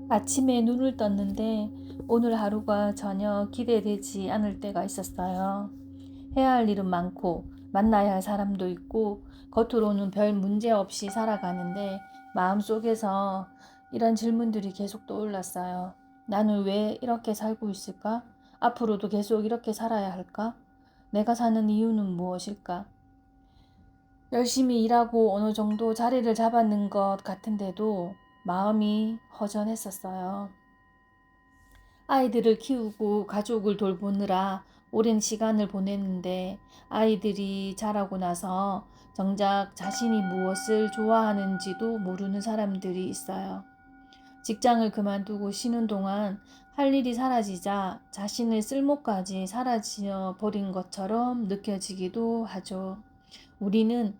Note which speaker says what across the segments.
Speaker 1: 아침에 눈을 떴는데 오늘 하루가 전혀 기대되지 않을 때가 있었어요. 해야 할 일은 많고 만나야 할 사람도 있고 겉으로는 별 문제 없이 살아가는데 마음속에서 이런 질문들이 계속 떠올랐어요. 나는 왜 이렇게 살고 있을까? 앞으로도 계속 이렇게 살아야 할까? 내가 사는 이유는 무엇일까? 열심히 일하고 어느 정도 자리를 잡았는 것 같은데도 마음이 허전했었어요. 아이들을 키우고 가족을 돌보느라 오랜 시간을 보냈는데 아이들이 자라고 나서 정작 자신이 무엇을 좋아하는지도 모르는 사람들이 있어요. 직장을 그만두고 쉬는 동안 할 일이 사라지자 자신의 쓸모까지 사라져 버린 것처럼 느껴지기도 하죠. 우리는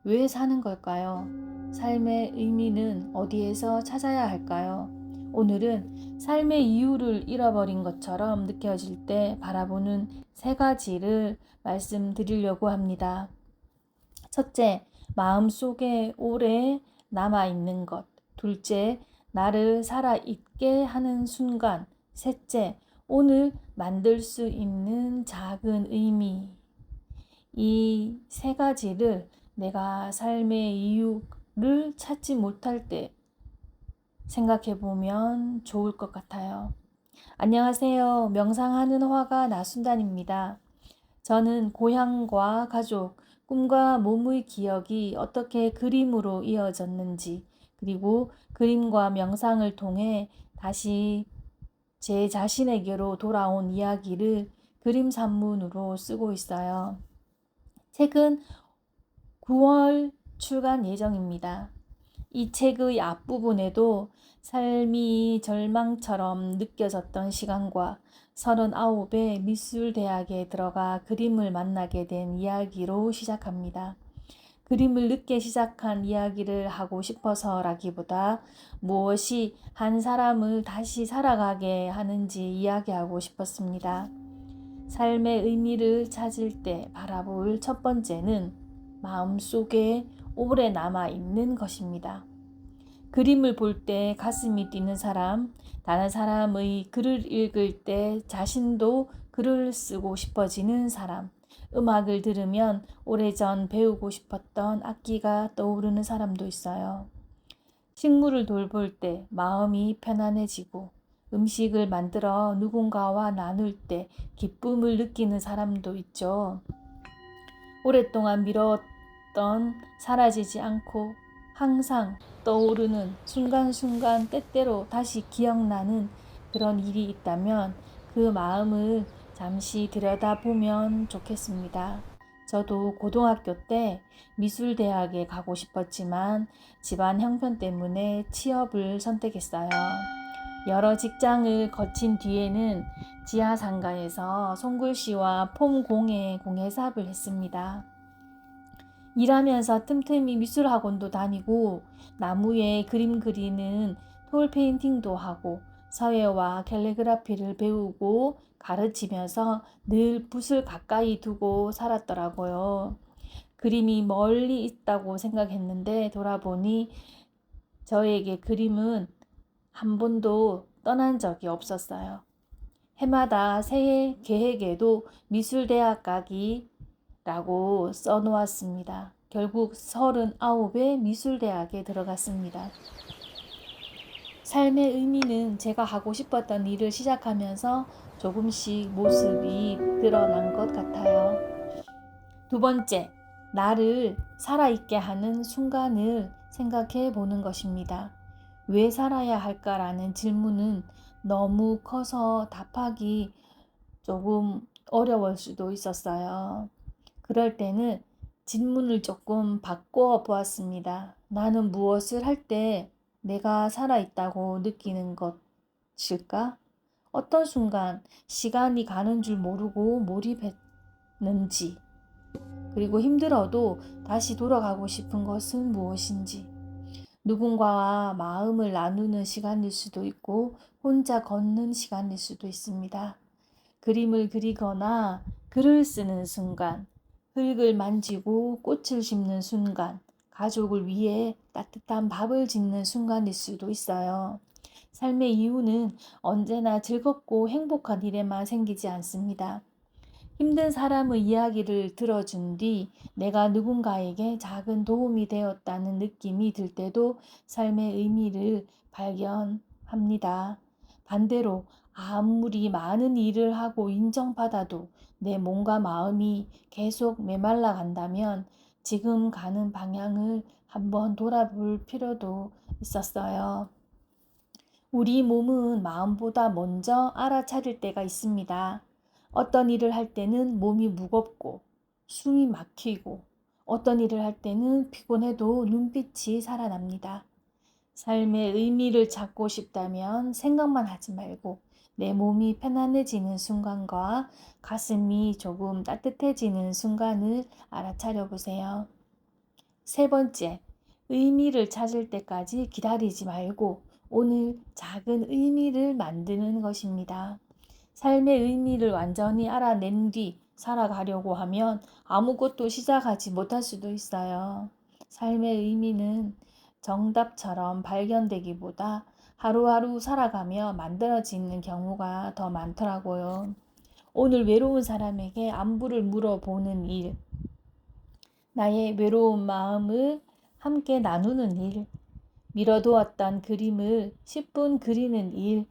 Speaker 1: 왜 사는 걸까요? 삶의 의미는 어디에서 찾아야 할까요? 오늘은 삶의 이유를 잃어버린 것처럼 느껴질 때 바라보는 세 가지를 말씀드리려고 합니다. 첫째, 마음속에 오래 남아있는 것. 둘째, 나를 살아있게 하는 순간. 셋째, 오늘 만들 수 있는 작은 의미. 이 세 가지를 내가 삶의 이유를 찾지 못할 때 생각해 보면 좋을 것 같아요. 안녕하세요. 명상하는 화가 나순단입니다. 저는 고향과 가족, 꿈과 몸의 기억이 어떻게 그림으로 이어졌는지, 그리고 그림과 명상을 통해 다시 제 자신에게로 돌아온 이야기를 그림 산문으로 쓰고 있어요. 책은 9월 출간 예정입니다. 이 책의 앞부분에도 삶이 절망처럼 느껴졌던 시간과 39의 미술대학에 들어가 그림을 만나게 된 이야기로 시작합니다. 그림을 늦게 시작한 이야기를 하고 싶어서라기보다 무엇이 한 사람을 다시 살아가게 하는지 이야기하고 싶었습니다. 삶의 의미를 찾을 때 바라볼 첫 번째는 마음속에 오래 남아있는 것입니다. 그림을 볼 때 가슴이 뛰는 사람, 다른 사람의 글을 읽을 때 자신도 글을 쓰고 싶어지는 사람, 음악을 들으면 오래전 배우고 싶었던 악기가 떠오르는 사람도 있어요. 식물을 돌볼 때 마음이 편안해지고 음식을 만들어 누군가와 나눌 때 기쁨을 느끼는 사람도 있죠. 오랫동안 미뤘던 사라지지 않고 항상 떠오르는 순간순간 때때로 다시 기억나는 그런 일이 있다면 그 마음을 잠시 들여다보면 좋겠습니다. 저도 고등학교 때 미술대학에 가고 싶었지만 집안 형편 때문에 취업을 선택했어요. 여러 직장을 거친 뒤에는 지하상가에서 손글씨와 폼공예 공예사업을 했습니다. 일하면서 틈틈이 미술학원도 다니고 나무에 그림 그리는 톨 페인팅도 하고 서예와 캘리그라피를 배우고 가르치면서 늘 붓을 가까이 두고 살았더라고요. 그림이 멀리 있다고 생각했는데 돌아보니 저에게 그림은 한 번도 떠난 적이 없었어요. 해마다 새해 계획에도 미술대학 가기라고 써놓았습니다. 결국 39의 미술대학에 들어갔습니다. 삶의 의미는 제가 하고 싶었던 일을 시작하면서 조금씩 모습이 드러난 것 같아요. 두 번째, 나를 살아있게 하는 순간을 생각해 보는 것입니다. 왜 살아야 할까라는 질문은 너무 커서 답하기 조금 어려울 수도 있었어요. 그럴 때는 질문을 조금 바꿔 보았습니다. 나는 무엇을 할 때 내가 살아있다고 느끼는 것일까? 어떤 순간 시간이 가는 줄 모르고 몰입했는지, 그리고 힘들어도 다시 돌아가고 싶은 것은 무엇인지, 누군가와 마음을 나누는 시간일 수도 있고 혼자 걷는 시간일 수도 있습니다. 그림을 그리거나 글을 쓰는 순간, 흙을 만지고 꽃을 심는 순간, 가족을 위해 따뜻한 밥을 짓는 순간일 수도 있어요. 삶의 이유는 언제나 즐겁고 행복한 일에만 생기지 않습니다. 힘든 사람의 이야기를 들어준 뒤 내가 누군가에게 작은 도움이 되었다는 느낌이 들 때도 삶의 의미를 발견합니다. 반대로 아무리 많은 일을 하고 인정받아도 내 몸과 마음이 계속 메말라 간다면 지금 가는 방향을 한번 돌아볼 필요도 있었어요. 우리 몸은 마음보다 먼저 알아차릴 때가 있습니다. 어떤 일을 할 때는 몸이 무겁고 숨이 막히고 어떤 일을 할 때는 피곤해도 눈빛이 살아납니다. 삶의 의미를 찾고 싶다면 생각만 하지 말고 내 몸이 편안해지는 순간과 가슴이 조금 따뜻해지는 순간을 알아차려 보세요. 세 번째, 의미를 찾을 때까지 기다리지 말고 오늘 작은 의미를 만드는 것입니다. 삶의 의미를 완전히 알아낸 뒤 살아가려고 하면 아무것도 시작하지 못할 수도 있어요. 삶의 의미는 정답처럼 발견되기보다 하루하루 살아가며 만들어지는 경우가 더 많더라고요. 오늘 외로운 사람에게 안부를 물어보는 일, 나의 외로운 마음을 함께 나누는 일, 미뤄두었던 그림을 10분 그리는 일,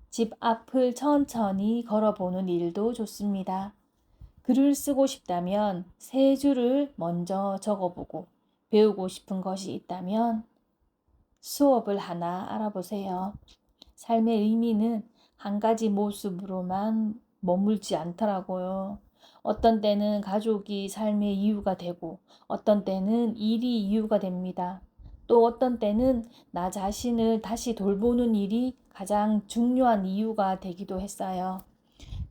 Speaker 1: 집 앞을 천천히 걸어보는 일도 좋습니다. 글을 쓰고 싶다면 세 줄을 먼저 적어보고 배우고 싶은 것이 있다면 수업을 하나 알아보세요. 삶의 의미는 한 가지 모습으로만 머물지 않더라고요. 어떤 때는 가족이 삶의 이유가 되고 어떤 때는 일이 이유가 됩니다. 또 어떤 때는 나 자신을 다시 돌보는 일이 가장 중요한 이유가 되기도 했어요.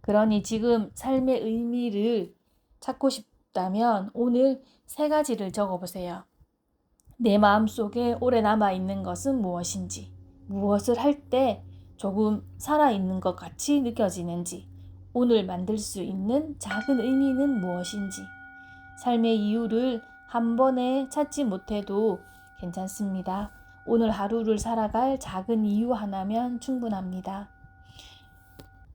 Speaker 1: 그러니 지금 삶의 의미를 찾고 싶다면 오늘 세 가지를 적어보세요. 내 마음속에 오래 남아있는 것은 무엇인지, 무엇을 할 때 조금 살아있는 것 같이 느껴지는지, 오늘 만들 수 있는 작은 의미는 무엇인지, 삶의 이유를 한 번에 찾지 못해도 괜찮습니다. 오늘 하루를 살아갈 작은 이유 하나면 충분합니다.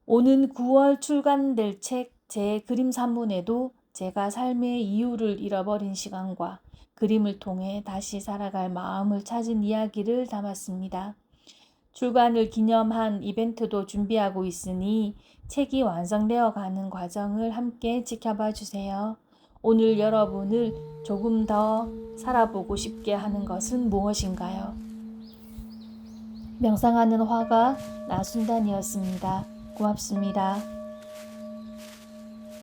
Speaker 1: 오는 9월 출간될 책 제 그림 산문에도 제가 삶의 이유를 잃어버린 시간과 그림을 통해 다시 살아갈 마음을 찾은 이야기를 담았습니다. 출간을 기념한 이벤트도 준비하고 있으니 책이 완성되어 가는 과정을 함께 지켜봐 주세요. 오늘 여러분을 조금 더 살아보고 싶게 하는 것은 무엇인가요? 명상하는 화가 나순단이었습니다. 고맙습니다.